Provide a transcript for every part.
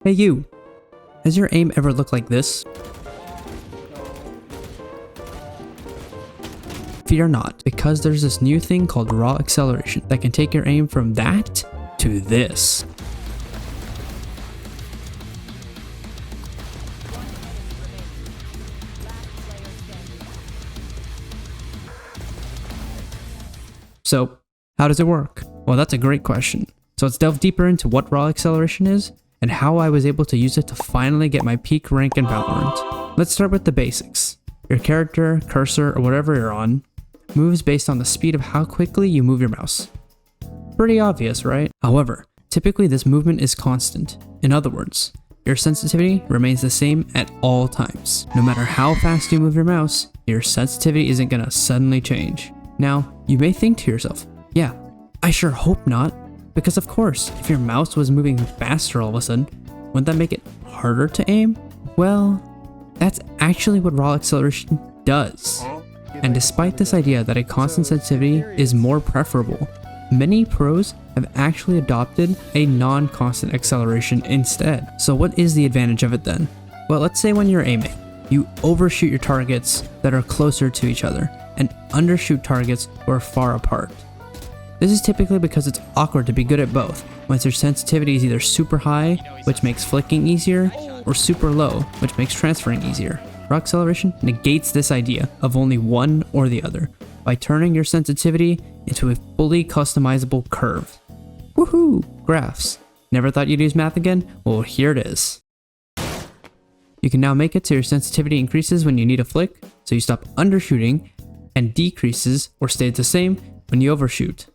Hey you! Has your aim ever looked like this? Fear not, because there's this new thing called Raw Acceleration that can take your aim from that to this. So, how does it work? Well, that's a great question. So let's delve deeper into what Raw Acceleration is and how I was able to use it to finally get my peak rank in Valorant. Let's start with the basics. Your character, cursor, or whatever you're on moves based on the speed of how quickly you move your mouse. Pretty obvious, right? However, typically this movement is constant. In other words, your sensitivity remains the same at all times. No matter how fast you move your mouse, your sensitivity isn't gonna suddenly change. Now, you may think to yourself, yeah, I sure hope not, because of course, if your mouse was moving faster all of a sudden, wouldn't that make it harder to aim? Well, that's actually what Raw Acceleration does. And despite this idea that a constant sensitivity is more preferable, many pros have actually adopted a non-constant acceleration instead. So what is the advantage of it then? Well, let's say when you're aiming, you overshoot your targets that are closer to each other and undershoot targets who are far apart. This is typically because it's awkward to be good at both, once your sensitivity is either super high, which makes flicking easier, or super low, which makes transferring easier. Raw Acceleration negates this idea of only one or the other by turning your sensitivity into a fully customizable curve. Woohoo! Graphs. Never thought you'd use math again? Well, here it is. You can now make it so your sensitivity increases when you need a flick, so you stop undershooting, and decreases or stays the same when you overshoot.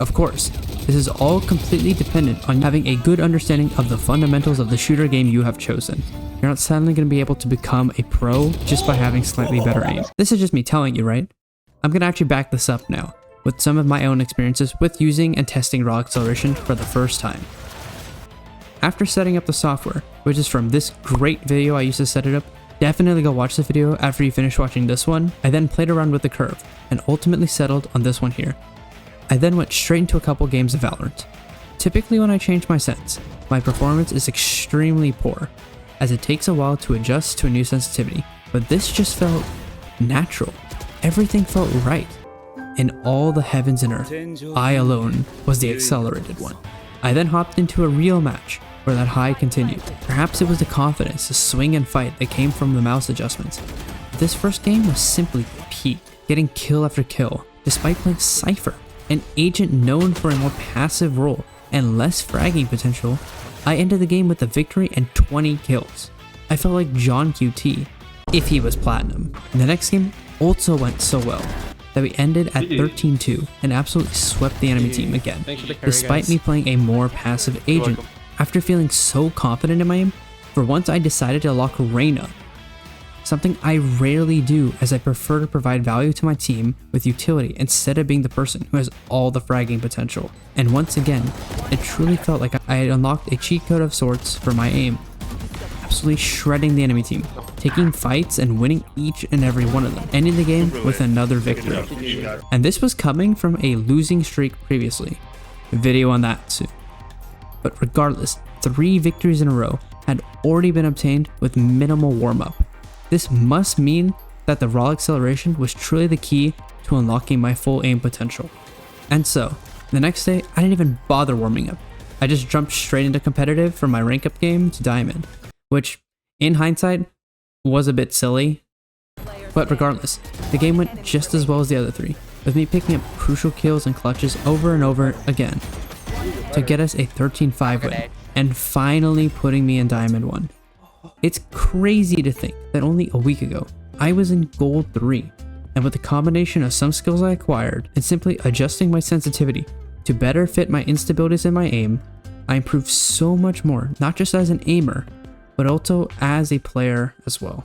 Of course, this is all completely dependent on having a good understanding of the fundamentals of the shooter game you have chosen. You're not suddenly going to be able to become a pro just by having slightly better aim. This is just me telling you, right? I'm going to actually back this up now with some of my own experiences with using and testing Raw Acceleration for the first time. After setting up the software, which is from this great video I used to set it up, definitely go watch the video after you finish watching this one. I then played around with the curve and ultimately settled on this one here. I then went straight into a couple games of Valorant. Typically when I change my sets, my performance is extremely poor, as it takes a while to adjust to a new sensitivity, but this just felt natural. Everything felt right. In all the heavens and earth, I alone was the accelerated one. I then hopped into a real match where that high continued. Perhaps it was the confidence to swing and fight that came from the mouse adjustments. This first game was simply peak, getting kill after kill, despite playing Cypher, an agent known for a more passive role and less fragging potential. I ended the game with a victory and 20 kills. I felt like John QT, if he was platinum. And the next game also went so well that we ended at 13-2 and absolutely swept the enemy team again, despite me playing a more passive agent. After feeling so confident in my aim, for once I decided to lock Reyna, something I rarely do as I prefer to provide value to my team with utility instead of being the person who has all the fragging potential. And once again, it truly felt like I had unlocked a cheat code of sorts for my aim, absolutely shredding the enemy team, taking fights and winning each and every one of them, ending the game with another victory. And this was coming from a losing streak previously. Video on that soon. But regardless, 3 victories in a row had already been obtained with minimal warm-up. This must mean that the Raw Acceleration was truly the key to unlocking my full aim potential. And so, the next day, I didn't even bother warming up. I just jumped straight into competitive from my rank up game to Diamond, which, in hindsight, was a bit silly. But regardless, the game went just as well as the other 3, with me picking up crucial kills and clutches over and over again to get us a 13-5 win, and finally putting me in Diamond 1. It's crazy to think that only a week ago, I was in Gold 3, and with the combination of some skills I acquired and simply adjusting my sensitivity to better fit my instabilities in my aim, I improved so much more, not just as an aimer, but also as a player as well.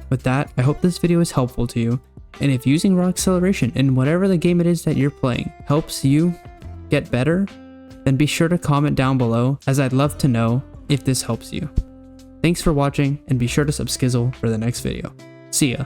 With that, I hope this video is helpful to you, and if using Raw Acceleration in whatever the game it is that you're playing helps you get better, then be sure to comment down below, as I'd love to know if this helps you. Thanks for watching, and be sure to subskizzle for the next video. See ya!